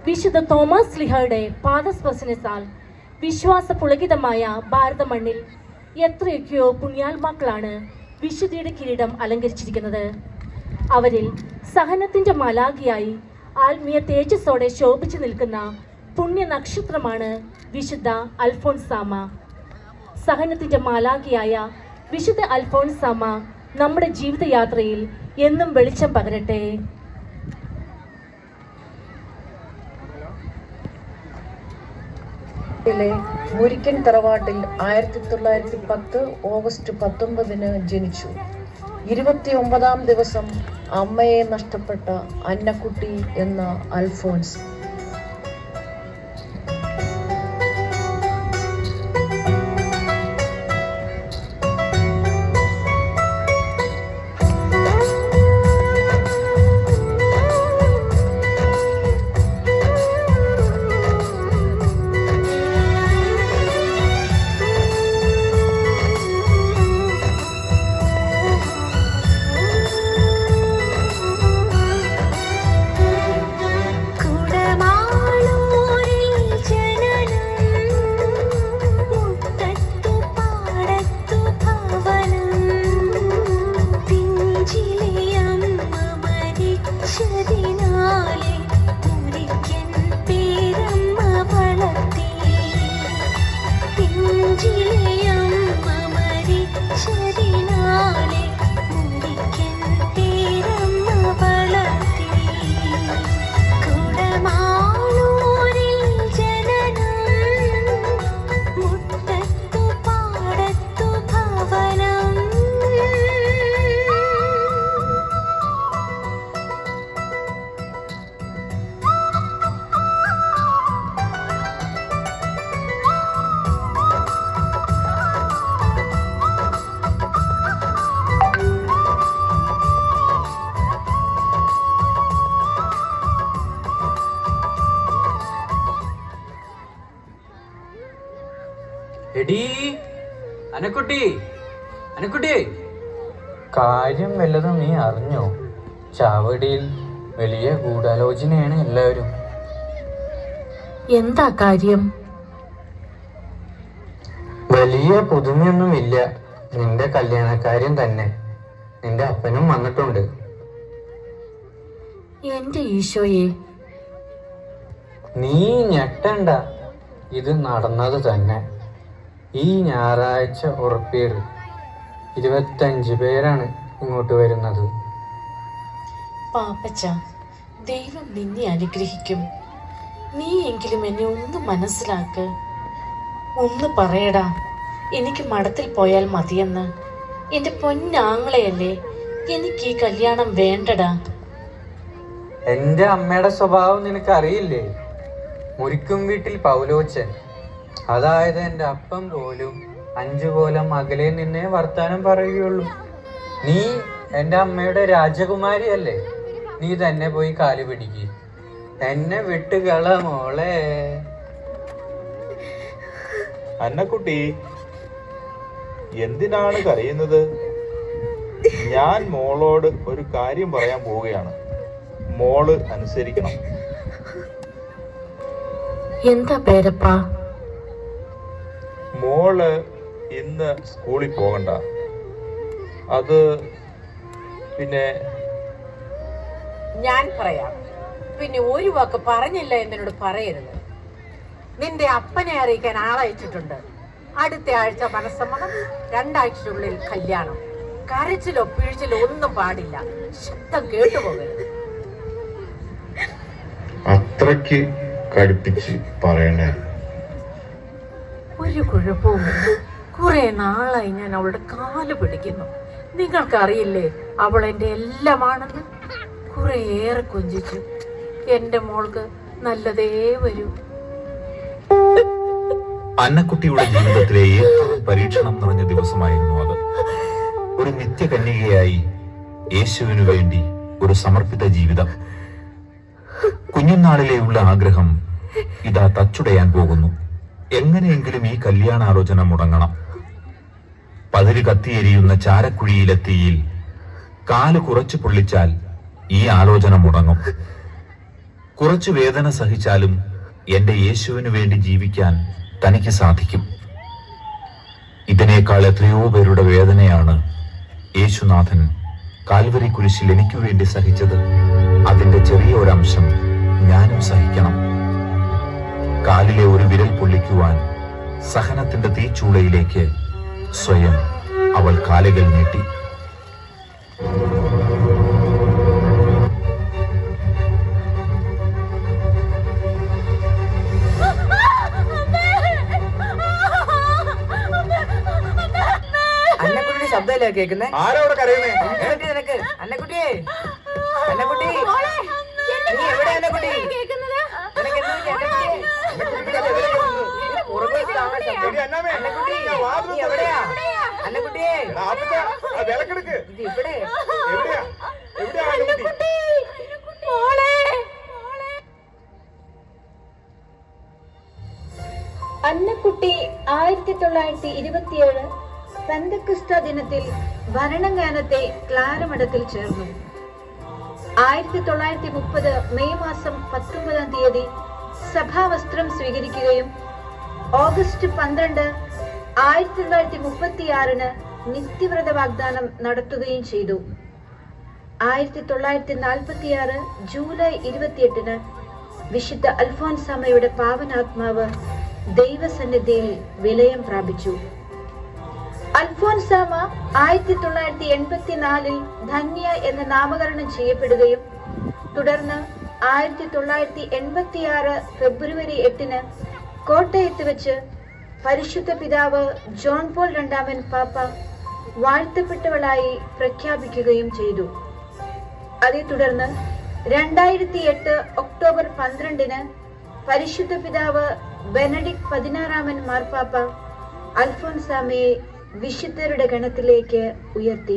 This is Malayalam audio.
വിശുദ്ധ തോമസ് സ്ലീഹയുടെ പാദസ്പർശനത്താൽ വിശ്വാസ പുളകിതമായ ഭാരത മണ്ണിൽ എത്രയൊക്കെയോ പുണ്യാത്മാക്കളാണ് വിശുദ്ധിയുടെ കിരീടം അലങ്കരിച്ചിരിക്കുന്നത്. അവരിൽ സഹനത്തിന്റെ മാലാഖിയായി ആത്മീയ തേജസ്സോടെ ശോഭിച്ചു നിൽക്കുന്ന പുണ്യ നക്ഷത്രമാണ് വിശുദ്ധ അൽഫോൻസാമ. സഹനത്തിന്റെ മാലാഖിയായ വിശുദ്ധ അൽഫോൻസാമ നമ്മുടെ ജീവിതയാത്രയിൽ എന്നും വെളിച്ചം പകരട്ടെ. മുരിക്കൻ തറവാട്ടിൽ 1910 ഓഗസ്റ്റ് 19 ജനിച്ചു. 29-ാം ദിവസം അമ്മയെ നഷ്ടപ്പെട്ട അന്നക്കുട്ടി എന്ന അൽഫോൻസ് കാര്യം വല്ലതും നീ അറിഞ്ഞോ? ചാവടിയിൽ വലിയ ഗൂഢാലോചനയാണ് എല്ലാവരും. എന്താ കാര്യം? വലിയ പുതുമയൊന്നുമില്ല. നിന്റെ കല്യാണക്കാര്യം തന്നെ. നിന്റെ അപ്പനും വന്നിട്ടുണ്ട്. എന്റെ ഈശോയെ, നീ ഞെട്ടണ്ട. ഇത് നടന്നത് തന്നെ. ഈ ഞായറാഴ്ച ഉറപ്പേറ് 25 പേരാണ് ഇങ്ങോട്ട് വരുന്നത്. പാപ്പച്ച, ദൈവം നിന്നെ അനുഗ്രഹിക്കും. നീ എങ്കിലും എന്നെ ഒന്ന് മനസ്സിലാക്ക്. ഒന്ന് പറയടാ, എനിക്ക് മഠത്തിൽ പോയാൽ മതിയെന്ന്. എന്റെ പൊന്നാങ്ങളെയല്ലേ, എനിക്ക് ഈ കല്യാണം വേണ്ടടാ. എന്റെ അമ്മയുടെ സ്വഭാവം നിനക്കറിയില്ലേ? മുരിക്കും വീട്ടിൽ പൗലോച്ചൻ, അതായത് എന്റെ അപ്പം പോലും 5 കോലം അകലെ നിന്നെ വർത്താനം പറയുകയുള്ളൂ. നീ എന്റെ അമ്മയുടെ രാജകുമാരിയല്ലേ? നീ തന്നെ പോയി കാല് പിടിക്ക്. എന്നെ വിട്ടുകള മോളെ. അന്നക്കുട്ടി, എന്തിനാണ് കരയുന്നത്? ഞാൻ മോളോട് ഒരു കാര്യം പറയാൻ പോവുകയാണ്. മോള് അനുസരിക്കണം. എന്താ പേരപ്പാ? മോള് ഇന്ന് സ്കൂളിൽ പോകണ്ട. അത് പിന്നെ ഞാൻ പറയാം. പിന്നെ ഒരു വാക്ക് പറഞ്ഞില്ല എന്നോട് പറയരുത്. നിന്റെ അപ്പനെ അറിയിക്കാൻ ആളയച്ചിട്ടുണ്ട്. അടുത്ത ആഴ്ച മനസ്സമ്മതം, 2 ആഴ്ചയ്ക്കുള്ളിൽ കല്യാണം. കരച്ചിലോ പിഴിച്ചിലോ ഒന്നും പാടില്ല. ശബ്ദം കേട്ടുപോകരുത്. അത്രയ്ക്ക് കടുപ്പിച്ച് പറയണേ. ഒരു കുഴപ്പവുമില്ല. കുറെ നാളായി ഞാൻ അവളുടെ കാല് പിടിക്കുന്നു. നിങ്ങൾക്കറിയില്ലേ അവൾ എൻ്റെ എല്ലാമാണെന്ന്. കുറേയേറെ കൊഞ്ചിച്ചു. എൻ്റെ മോൾക്ക് നല്ലതേ വരൂ. അന്നക്കുട്ടിയുടെ ജീവിതത്തിലെ ഏറ്റവും പരീക്ഷണം നിറഞ്ഞ ദിവസമായിരുന്നു അത്. ഒരു നിത്യകന്യകയായി യേശുവിനു വേണ്ടി ഒരു സമർപ്പിത ജീവിതം. കുഞ്ഞുനാളിലെയുള്ള ആഗ്രഹം ഇതാ തച്ചുടയാൻ പോകുന്നു. എങ്ങനെയെങ്കിലും ഈ കല്യാണാലോചന മുടങ്ങണം. പതിര് കത്തിയെരിയുന്ന ചാരക്കുഴിയിലെ തീയിൽ കാല് കുറച്ചു പൊള്ളിച്ചാൽ ഈ ആലോചന മുടങ്ങും. കുറച്ചു വേദന സഹിച്ചാലും എന്റെ യേശുവിനു വേണ്ടി ജീവിക്കാൻ തനിക്ക് സാധിക്കും. ഇതിനേക്കാൾ എത്രയോ പേരുടെ വേദനയാണ് യേശുനാഥൻ കാൽവരി കുരിശിൽ എനിക്ക് വേണ്ടി സഹിച്ചത്. അതിന്റെ ചെറിയ ഒരംശം ഞാനും സഹിക്കണം. കാലിലെ ഒരു വിരൽ പൊള്ളിക്കുവാൻ സഹനത്തിന്റെ തീച്ചൂളയിലേക്ക് സ്വയം അവൾ കാലുകൾ നീട്ടി. അന്നക്കുട്ടിയുടെ ശബ്ദമല്ലേ കേൾക്കുന്നേ? ആരോടെ കരയുന്നേ? നിനക്ക് അന്നക്കുട്ടിയെ, അന്നക്കുട്ടി, നീ എവിടെ അന്നക്കുട്ടി? നിനക്ക് എന്ത് പറ്റി അന്നക്കുട്ടിയെ? പുറകെ കാണാൻ ശബ്ദം. അന്നക്കുട്ടി, നീ എവിടെയാ? അന്നക്കുട്ടിയെ, ഇത് ഇവിടെ. അന്നക്കുട്ടി 1927 പെന്തക്കോസ്ത ദിനത്തിൽ ഭരണങ്ങാനത്തെ ക്ലാരമഠത്തിൽ ചേർന്നു. 1930 മെയ് മാസം 19-ാം തീയതി സഭാവസ്ത്രം സ്വീകരിക്കുകയും ഓഗസ്റ്റ് 12, 1936 നിത്യവ്രത വാഗ്ദാനം നടത്തുകയും ചെയ്തു. 1946 ജൂലൈ 28 വിശുദ്ധ അൽഫോൻസാമയുടെ പാവനാത്മാവ് ദൈവസന്നിധിയിൽ വിലയം പ്രാപിച്ചു. അൽഫോൻസാമ 1984 ധന്യ എന്ന് നാമകരണം ചെയ്യപ്പെടുകയും തുടർന്ന് 1986 ഫെബ്രുവരി 8 കോട്ടയത്ത് വെച്ച് പരിശുദ്ധ പിതാവ് ജോൺ പോൾ രണ്ടാമൻ പാപ്പ വാഴ്ത്തപ്പെട്ടവളായി പ്രഖ്യാപിക്കുകയും ചെയ്തു. അതേ തുടർന്ന് 2008 ഒക്ടോബർ 12 പരിശുദ്ധ പിതാവ് ബെനഡിക്ട് 16 മാർപ്പാപ്പ അൽഫോൻസാമയെ വിശുദ്ധരുടെ ഗണത്തിലേക്ക് ഉയർത്തി.